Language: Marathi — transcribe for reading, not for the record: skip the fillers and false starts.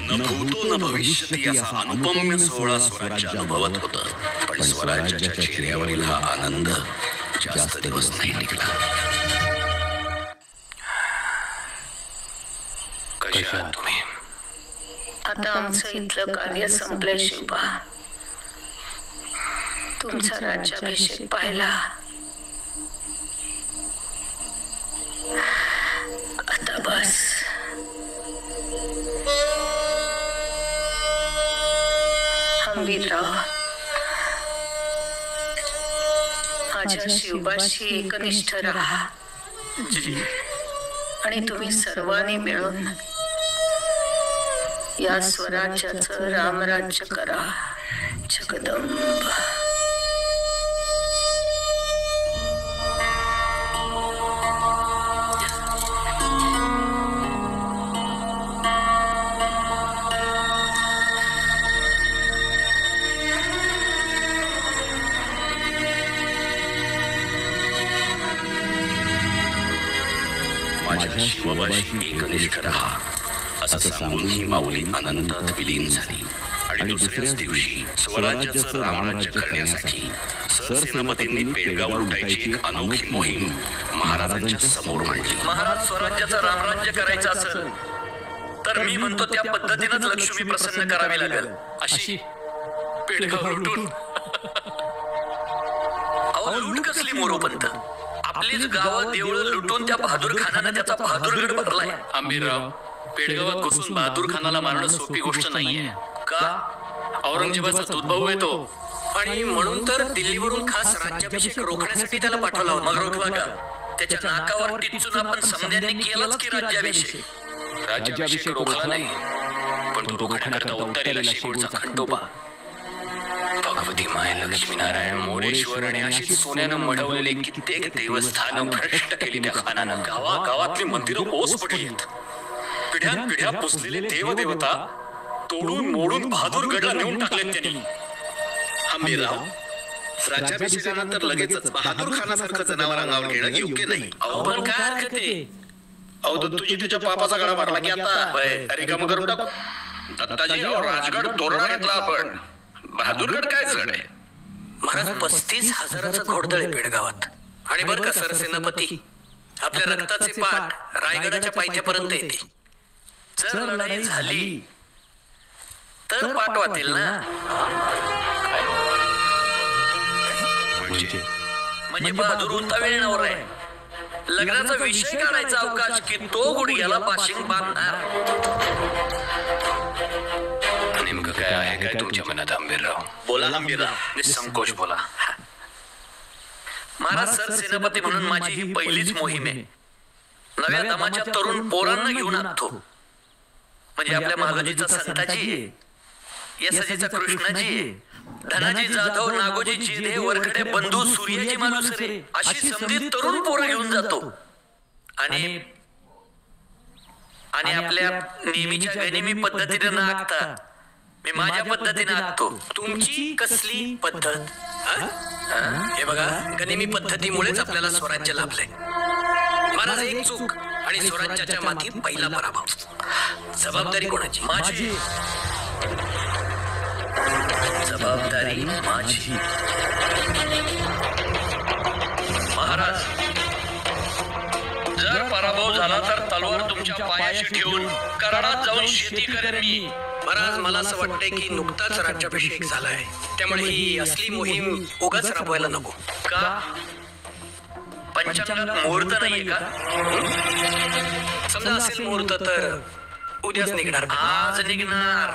न भूतो न भविष्यती असा अनुपम्य सोहळा स्वराज्य अनुभवत होत. पण स्वराज्याच्या चेहऱ्यावरील हा आनंद जास्त दिवस नाही टिकला. कशा आहात तुम्ही? आता आमचं इथलं कार्य संपलंय शिवबा. तुमचा राज्याभिषेक पाहिला. आता बस. हंबीरराव, माझ्या शिवबाशी एकनिष्ठ राहा आणि तुम्ही सर्वांनी मिळून या स्वराज्याचं रामराज्य करा. जगदंब. माझ्या शिवबाशी एकनिष्ठ राहा असं सांगून ही माऊली अनंतात विलीन झाली. आणि दुसऱ्याच दिवशी स्वराज्याचं रामराज्य करण्यासाठी सरसेनापतींनी पेडगावर उठायची एक अनोखी मोहीम महाराजांच्या समोर मांडली. महाराज, स्वराज्याचं रामराज्य करायचं असेल तर मी म्हणतो त्या पद्धतीनंच लक्ष्मी प्रसन्न करावी लागेल. अशी पेडगाव लुटून लूट कसली मोरोपंत? आपलीच गावं देवळं लुटून त्या बहादूर खानानं त्याचा बहादूरगड भरलाय. आंबीरराव, पेडगावात घुसून बहादूर खानाला मारणं सोपी गोष्ट नाहीये. का? औरंगजेबाचा दूधभाऊ आहे तो. आणि म्हणून तर दिल्लीवरून खास राज्याभिषेक रोखण्यासाठी त्याला पाठवला. मग रोखला का? त्याच्या नाकावर टिचून आपण समध्यांनी केलाच की राज्याभिषेक. राज्याभिषेक रोखला नाही, पण तो रोखण्याकरता उत्तरेला शेवटचा खंडोबा, भगवती माय लक्ष्मीनारायण मोरेश्वर आणि अशी सोन्यानं मढवलेले कित्येक देवस्थानं भ्रष्ट केली त्या खानानं. गावागावातली मंदिरं ओस पडली. पिढ्यान पिढ्या पुसलेले देवदेवता तोडून मोडून बहादूरगडला नेऊन टाकलेत त्यांनी. हंबीरराव, राज्याभिषेकानंतर लगेचच बहादूर खानासारखं जनावर अंगावर घेणं योग्य नाही. पण काय हरकत आहे? दत्तूजी त्याच्या पापाचा गडा मारला की आता रिकाम करून टाकू. दत्ताजी, राजगड तोरणा घेतला आपण. बहादूरगड काय जड आहे? महाराज, 35,000चं घोडदळ आहे पेडगावात. आणि बरं का सरसेनापती, आपल्या रक्ताचे पाठ रायगडाच्या पायथ्यापर्यंत येते. जर लढाई झाली तर पाठ वाटेल ना. म्हणजे बहादूर होता वेळ नवर आहे. लग्नाचा विषय काढायचा अवकाश की तो गुडघ्याला पाशिंग बांधणार. नेमकं काय आहे काय तुमच्या मनात हंबीरराव? बोला हंबीरराव, निसंकोच बोला. महाराज, सरसेनापती म्हणून माझी ही पहिलीच मोहीम आहे. नव्या दमाच्या तरुण पोरांना घेऊन आणतो. म्हणजे आपल्या महालोजीचा संताजी, यसाजीचा कृष्णाजी, धनाजी जाधव, नागोजी जेधे, वरखडे बंधू, सूर्याजी मालुसरे अशी समधी तरुण पोरं घेऊन जातो. आणि आपल्या नेहमीच्या गनिमी पद्धतीने नागता मी माझ्या पद्धतीने आखतो. तुमची कसली पद्धत? हे बघा, गनिमी पद्धतीमुळेच आपल्याला स्वराज्य लाभलंय. महाराज, एक चूक आणि स्वराज्याच्या माथी पहिला पराभव. जबाबदारी कोणाची? माझी. जबाबदारी माझी. महाराज, जर पराभव झाला तर तलवार तुमच्या पायाशी ठेवून कराडात जाऊन शेती करेन मी. महाराज, मला असं वाटतंय की नुकताच राज्याभिषेक झालाय, त्यामुळे ही असली मोहीम उगाच राबवायला नको. का? पंचांगात मुहूर्त नाहीये का? समजा असेल मुहूर्त तर उद्याच निघणार. आज निघणार.